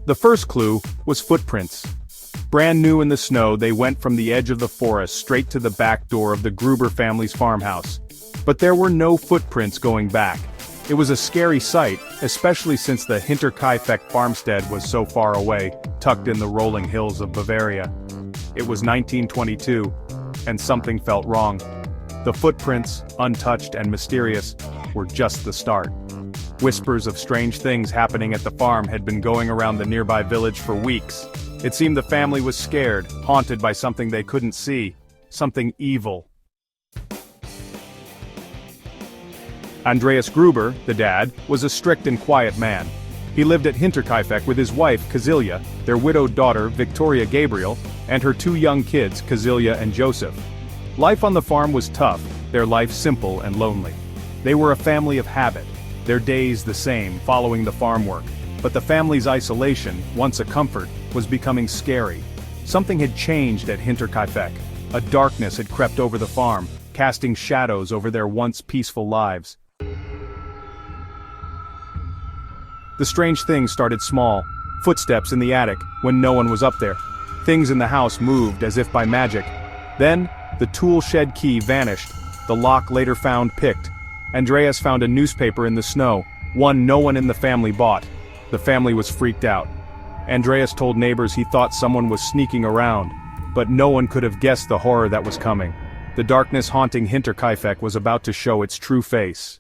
The first clue was footprints. Brand new in the snow, they went from the edge of the forest straight to the back door of the Gruber family's farmhouse. But there were no footprints going back. It was a scary sight, especially since the Hinterkaifeck farmstead was so far away, tucked in the rolling hills of Bavaria. It was 1922, and something felt wrong. The footprints, untouched and mysterious, were just the start. Whispers of strange things happening at the farm had been going around the nearby village for weeks. It seemed the family was scared, haunted by something they couldn't see, something evil. Andreas Gruber, the dad, was a strict and quiet man. He lived at Hinterkaifeck with his wife, Kazilia, their widowed daughter, Victoria Gabriel, and her two young kids, Kazilia and Joseph. Life on the farm was tough, their life simple and lonely. They were a family of habit, their days the same, following the farm work. But the family's isolation, once a comfort, was becoming scary. Something had changed at Hinterkaifeck. A darkness had crept over the farm, casting shadows over their once peaceful lives. The strange things started small. Footsteps in the attic, when no one was up there. Things in the house moved as if by magic. Then, the tool shed key vanished, the lock later found picked. Andreas found a newspaper in the snow, one no one in the family bought. The family was freaked out. Andreas told neighbors he thought someone was sneaking around, but no one could have guessed the horror that was coming. The darkness haunting Hinterkaifeck was about to show its true face.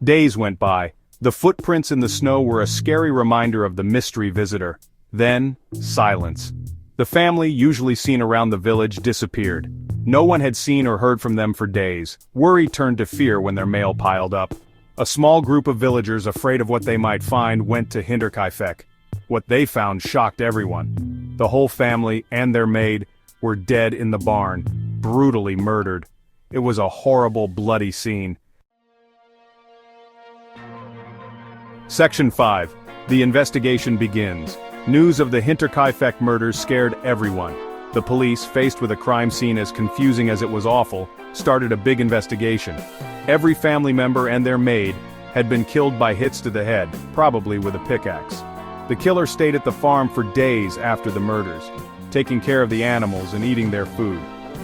Days went by. The footprints in the snow were a scary reminder of the mystery visitor. Then, silence. The family, usually seen around the village, disappeared. No one had seen or heard from them for days. Worry turned to fear when their mail piled up. A small group of villagers, afraid of what they might find, went to Hinterkaifeck. What they found shocked everyone. The whole family, and their maid, were dead in the barn, brutally murdered. It was a horrible, bloody scene. Section 5. The investigation begins. News of the Hinterkaifeck murders scared everyone. The police, faced with a crime scene as confusing as it was awful, started a big investigation. Every family member and their maid had been killed by hits to the head, probably with a pickaxe. The killer stayed at the farm for days after the murders, taking care of the animals and eating their food.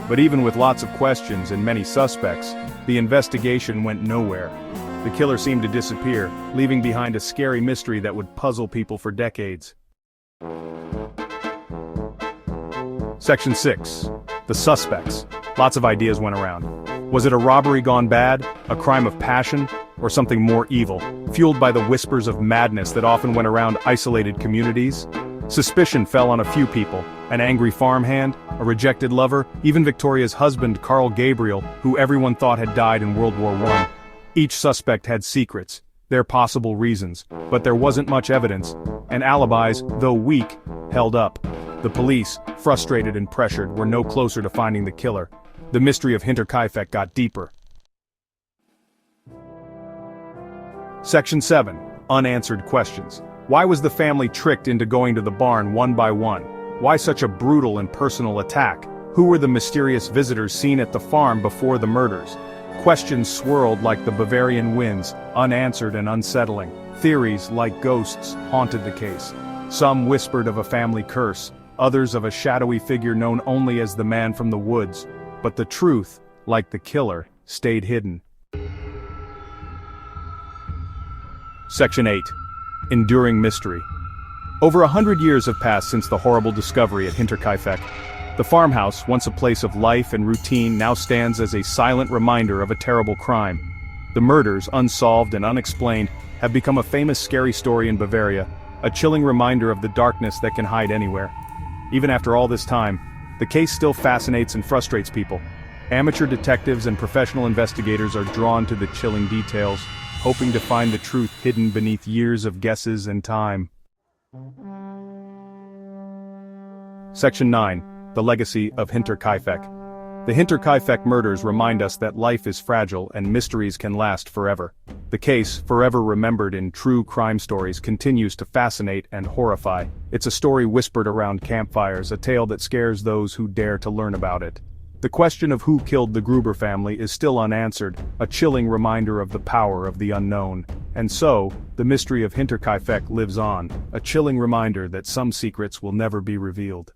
But even with lots of questions and many suspects, the investigation went nowhere. The killer seemed to disappear, leaving behind a scary mystery that would puzzle people for decades. Section 6. The suspects. Lots of ideas went around. Was it a robbery gone bad, a crime of passion, or something more evil, fueled by the whispers of madness that often went around isolated communities? Suspicion fell on a few people: an angry farmhand, a rejected lover, even Victoria's husband Carl Gabriel, who everyone thought had died in World War I. Each suspect had secrets, their possible reasons, but there wasn't much evidence, and alibis, though weak, held up. The police, frustrated and pressured, were no closer to finding the killer. The mystery of Hinterkaifeck got deeper. Section 7. Unanswered questions. Why was the family tricked into going to the barn one by one? Why such a brutal and personal attack? Who were the mysterious visitors seen at the farm before the murders? Questions swirled like the Bavarian winds, unanswered and unsettling. Theories, like ghosts, haunted the case. Some whispered of a family curse, others of a shadowy figure known only as the man from the woods. But the truth, like the killer, stayed hidden. Section 8. Enduring mystery. Over 100 years have passed since the horrible discovery at Hinterkaifeck. The farmhouse, once a place of life and routine, now stands as a silent reminder of a terrible crime. The murders, unsolved and unexplained, have become a famous scary story in Bavaria, a chilling reminder of the darkness that can hide anywhere. Even after all this time, the case still fascinates and frustrates people. Amateur detectives and professional investigators are drawn to the chilling details, hoping to find the truth hidden beneath years of guesses and time. Section 9. The legacy of Hinterkaifeck. The Hinterkaifeck murders remind us that life is fragile and mysteries can last forever. The case, forever remembered in true crime stories, continues to fascinate and horrify. It's a story whispered around campfires, a tale that scares those who dare to learn about it. The question of who killed the Gruber family is still unanswered, a chilling reminder of the power of the unknown. And so, the mystery of Hinterkaifeck lives on, a chilling reminder that some secrets will never be revealed.